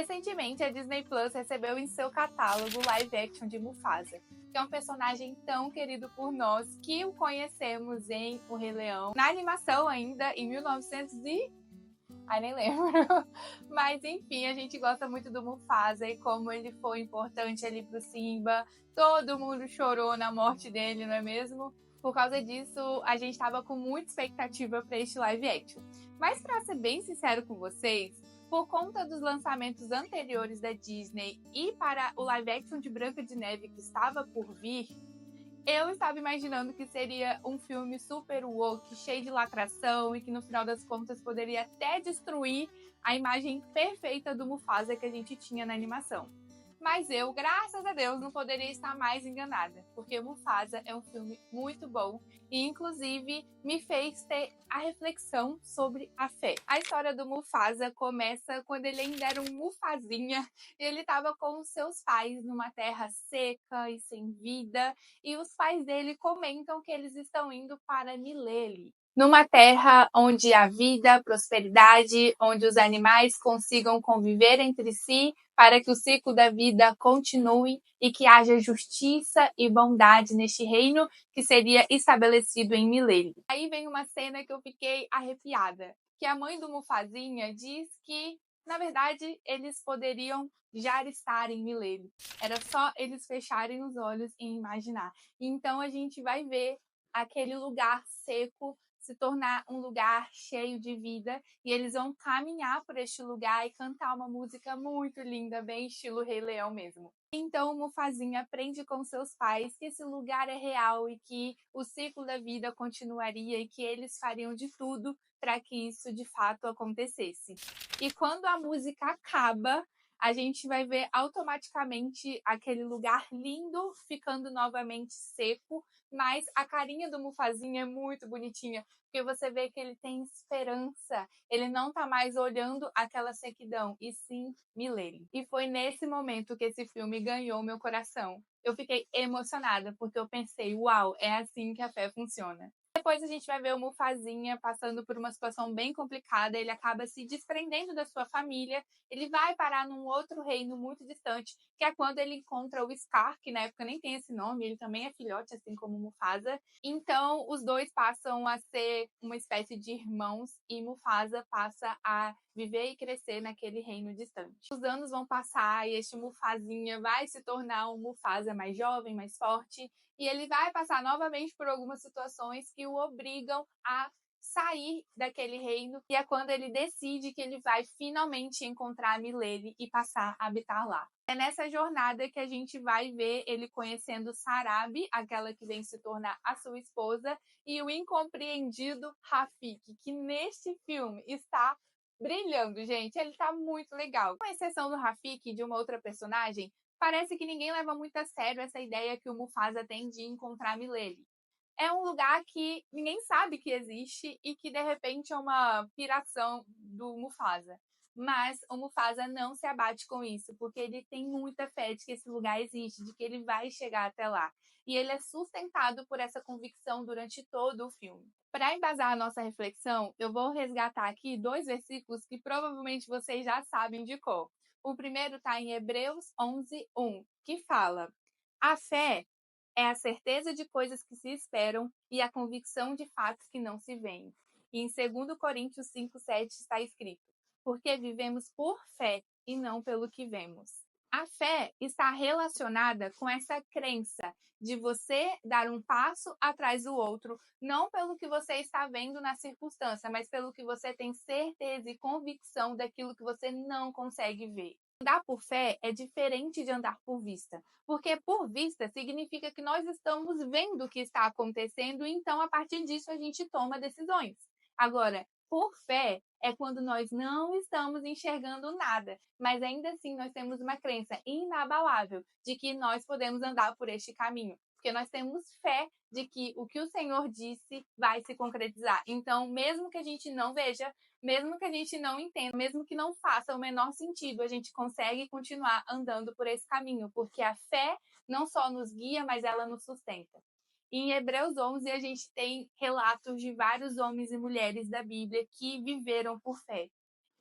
Recentemente, a Disney Plus recebeu em seu catálogo o live action de Mufasa, que é um personagem tão querido por nós que o conhecemos em O Rei Leão, na animação ainda, em 1900 e... Ai, nem lembro. Mas, enfim, a gente gosta muito do Mufasa e como ele foi importante ali pro Simba. Todo mundo chorou na morte dele, não é mesmo? Por causa disso, a gente tava com muita expectativa para este live action. Mas, para ser bem sincero com vocês, por conta dos lançamentos anteriores da Disney e para o live action de Branca de Neve que estava por vir, eu estava imaginando que seria um filme super woke, cheio de lacração e que no final das contas poderia até destruir a imagem perfeita do Mufasa que a gente tinha na animação. Mas eu, graças a Deus, não poderia estar mais enganada, porque Mufasa é um filme muito bom e, inclusive, me fez ter a reflexão sobre a fé. A história do Mufasa começa quando ele ainda era um Mufazinha e ele estava com os seus pais numa terra seca e sem vida, e os pais dele comentam que eles estão indo para Milele, numa terra onde há vida, prosperidade, onde os animais consigam conviver entre si para que o ciclo da vida continue e que haja justiça e bondade neste reino que seria estabelecido em Milele. Aí vem uma cena que eu fiquei arrepiada, que a mãe do Mufazinha diz que, na verdade, eles poderiam já estar em Milele. Era só eles fecharem os olhos e imaginar. Então a gente vai ver aquele lugar seco se tornar um lugar cheio de vida e eles vão caminhar por este lugar e cantar uma música muito linda, bem estilo Rei Leão mesmo. Então o Mufazinha aprende com seus pais que esse lugar é real e que o ciclo da vida continuaria e que eles fariam de tudo para que isso de fato acontecesse. E quando a música acaba, a gente vai ver automaticamente aquele lugar lindo ficando novamente seco, mas a carinha do Mufazinha é muito bonitinha, porque você vê que ele tem esperança. Ele não tá mais olhando aquela sequidão, e sim Milele. E foi nesse momento que esse filme ganhou meu coração. Eu fiquei emocionada, porque eu pensei, uau, é assim que a fé funciona. Depois a gente vai ver o Mufazinha passando por uma situação bem complicada, ele acaba se desprendendo da sua família, ele vai parar num outro reino muito distante, que é quando ele encontra o Scar, que na época nem tem esse nome, ele também é filhote, assim como o Mufasa. Então, os dois passam a ser uma espécie de irmãos e Mufasa passa a viver e crescer naquele reino distante. Os anos vão passar e este Mufazinha vai se tornar um Mufasa mais jovem, mais forte, e ele vai passar novamente por algumas situações que o obrigam a sair daquele reino, e é quando ele decide que ele vai finalmente encontrar Milele e passar a habitar lá. É nessa jornada que a gente vai ver ele conhecendo Sarabi, aquela que vem se tornar a sua esposa, e o incompreendido Rafiki, que neste filme está brilhando, gente. Ele tá muito legal. Com exceção do Rafiki e de uma outra personagem, parece que ninguém leva muito a sério essa ideia que o Mufasa tem de encontrar Milele. É um lugar que ninguém sabe que existe e que de repente é uma piração do Mufasa. Mas o Mufasa não se abate com isso, porque ele tem muita fé de que esse lugar existe, de que ele vai chegar até lá. E ele é sustentado por essa convicção durante todo o filme. Para embasar a nossa reflexão, eu vou resgatar aqui 2 versículos que provavelmente vocês já sabem de cor. O primeiro está em Hebreus 11:1, que fala: a fé é a certeza de coisas que se esperam e a convicção de fatos que não se veem. E em 2 Coríntios 5:7 está escrito: porque vivemos por fé e não pelo que vemos. A fé está relacionada com essa crença de você dar um passo atrás do outro, não pelo que você está vendo na circunstância, mas pelo que você tem certeza e convicção daquilo que você não consegue ver. Andar por fé é diferente de andar por vista, porque por vista significa que nós estamos vendo o que está acontecendo e então a partir disso a gente toma decisões. Agora, por fé é quando nós não estamos enxergando nada, mas ainda assim nós temos uma crença inabalável de que nós podemos andar por este caminho, porque nós temos fé de que o que o Senhor disse vai se concretizar. Então, mesmo que a gente não veja, mesmo que a gente não entenda, mesmo que não faça o menor sentido, a gente consegue continuar andando por esse caminho, porque a fé não só nos guia, mas ela nos sustenta. Em Hebreus 11, a gente tem relatos de vários homens e mulheres da Bíblia que viveram por fé.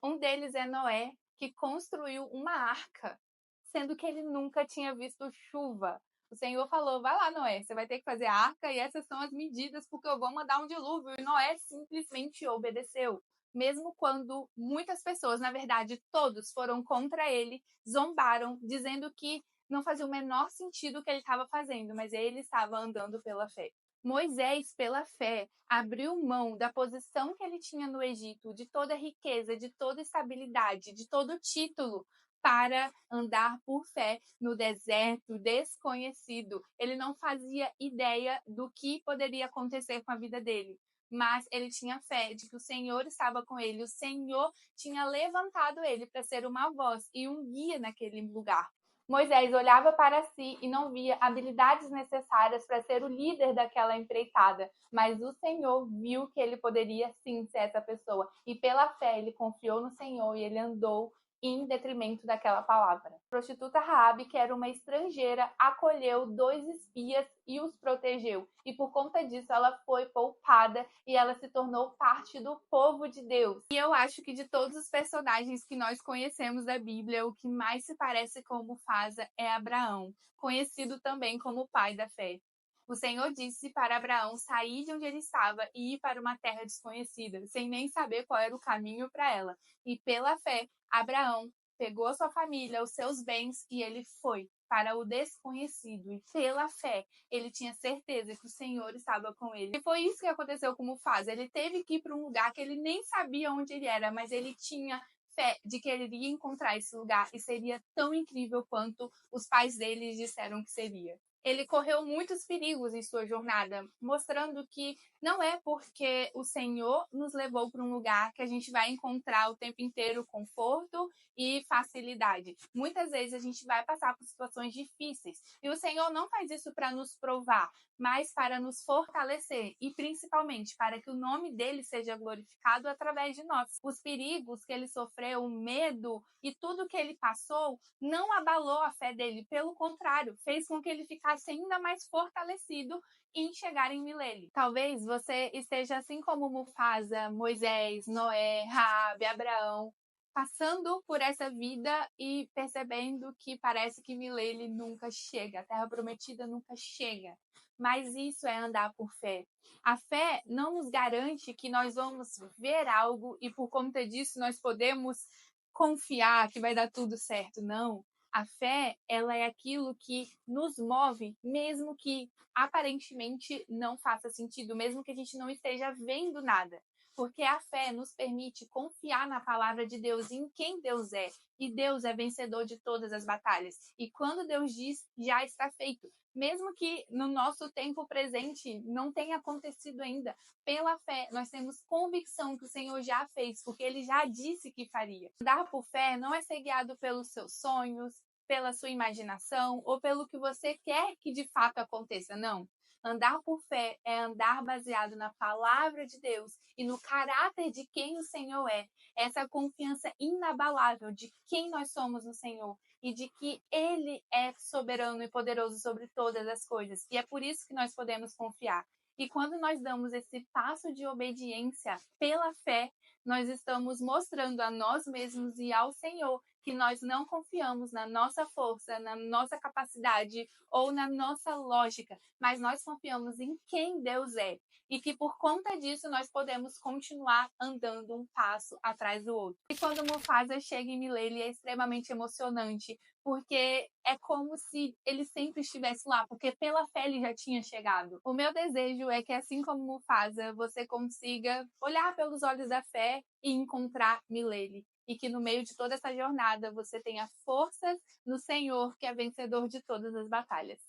Um deles é Noé, que construiu uma arca, sendo que ele nunca tinha visto chuva. O Senhor falou, vai lá, Noé, você vai ter que fazer a arca e essas são as medidas porque eu vou mandar um dilúvio. E Noé simplesmente obedeceu. Mesmo quando muitas pessoas, na verdade todos, foram contra ele, zombaram, dizendo que não fazia o menor sentido o que ele estava fazendo, mas ele estava andando pela fé. Moisés, pela fé, abriu mão da posição que ele tinha no Egito, de toda a riqueza, de toda a estabilidade, de todo o título, para andar por fé no deserto desconhecido. Ele não fazia ideia do que poderia acontecer com a vida dele, mas ele tinha fé de que o Senhor estava com ele, o Senhor tinha levantado ele para ser uma voz e um guia naquele lugar. Moisés olhava para si e não via habilidades necessárias para ser o líder daquela empreitada, mas o Senhor viu que ele poderia sim ser essa pessoa, e pela fé ele confiou no Senhor e ele andou em detrimento daquela palavra. A prostituta Raabe, que era uma estrangeira, acolheu 2 espias e os protegeu. E por conta disso ela foi poupada e ela se tornou parte do povo de Deus. E eu acho que de todos os personagens que nós conhecemos da Bíblia, o que mais se parece com Mufasa é Abraão, conhecido também como o pai da fé. O Senhor disse para Abraão sair de onde ele estava e ir para uma terra desconhecida, sem nem saber qual era o caminho para ela. E pela fé, Abraão pegou a sua família, os seus bens, e ele foi para o desconhecido. E pela fé, ele tinha certeza que o Senhor estava com ele. E foi isso que aconteceu com Mufasa. Ele teve que ir para um lugar que ele nem sabia onde ele era, mas ele tinha fé de que ele iria encontrar esse lugar e seria tão incrível quanto os pais dele disseram que seria. Ele correu muitos perigos em sua jornada, mostrando que não é porque o Senhor nos levou para um lugar que a gente vai encontrar o tempo inteiro conforto e facilidade. Muitas vezes a gente vai passar por situações difíceis e o Senhor não faz isso para nos provar, mas para nos fortalecer e principalmente para que o nome dele seja glorificado através de nós. Os perigos que ele sofreu, o medo e tudo que ele passou não abalou a fé dele, pelo contrário, fez com que ele ficasse ainda mais fortalecido em chegar em Milele. Talvez você esteja assim como Mufasa, Moisés, Noé, Raabe, Abraão, passando por essa vida e percebendo que parece que Milele nunca chega, a Terra Prometida nunca chega. Mas isso é andar por fé. A fé não nos garante que nós vamos ver algo e por conta disso nós podemos confiar que vai dar tudo certo. Não. A fé, ela é aquilo que nos move, mesmo que aparentemente não faça sentido, mesmo que a gente não esteja vendo nada. Porque a fé nos permite confiar na palavra de Deus, em quem Deus é. E Deus é vencedor de todas as batalhas. E quando Deus diz, já está feito. Mesmo que no nosso tempo presente não tenha acontecido ainda, pela fé nós temos convicção que o Senhor já fez, porque Ele já disse que faria. Andar por fé não é ser guiado pelos seus sonhos, pela sua imaginação ou pelo que você quer que de fato aconteça, não. Andar por fé é andar baseado na palavra de Deus e no caráter de quem o Senhor é. Essa confiança inabalável de quem nós somos no Senhor e de que Ele é soberano e poderoso sobre todas as coisas. E é por isso que nós podemos confiar. E quando nós damos esse passo de obediência pela fé, nós estamos mostrando a nós mesmos e ao Senhor que nós não confiamos na nossa força, na nossa capacidade ou na nossa lógica, mas nós confiamos em quem Deus é. E que por conta disso nós podemos continuar andando um passo atrás do outro. E quando Mufasa chega em Milele é extremamente emocionante, porque é como se ele sempre estivesse lá, porque pela fé ele já tinha chegado. O meu desejo é que, assim como Mufasa, você consiga olhar pelos olhos da fé e encontrar Milele. E que no meio de toda essa jornada você tenha forças no Senhor, que é vencedor de todas as batalhas.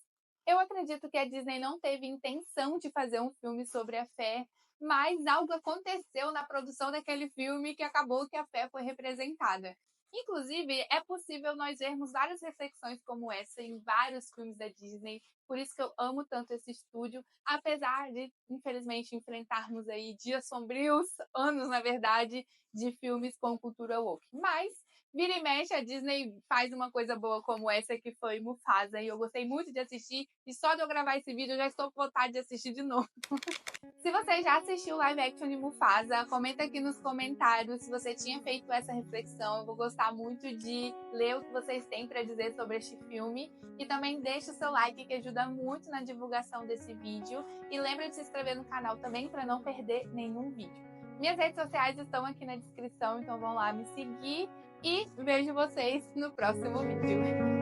Eu acredito que a Disney não teve intenção de fazer um filme sobre a fé, mas algo aconteceu na produção daquele filme que acabou que a fé foi representada. Inclusive, é possível nós vermos várias reflexões como essa em vários filmes da Disney, por isso que eu amo tanto esse estúdio, apesar de, infelizmente, enfrentarmos aí dias sombrios, anos, na verdade, de filmes com cultura woke. Mas Vira e mexe, a Disney faz uma coisa boa como essa que foi Mufasa, e eu gostei muito de assistir, e só de eu gravar esse vídeo eu já estou com vontade de assistir de novo. Se você já assistiu o live action de Mufasa, comenta aqui nos comentários se você tinha feito essa reflexão. Eu vou gostar muito de ler o que vocês têm para dizer sobre este filme. E também deixa o seu like, que ajuda muito na divulgação desse vídeo. E lembra de se inscrever no canal também para não perder nenhum vídeo. Minhas redes sociais estão aqui na descrição, então vão lá me seguir. E vejo vocês no próximo vídeo.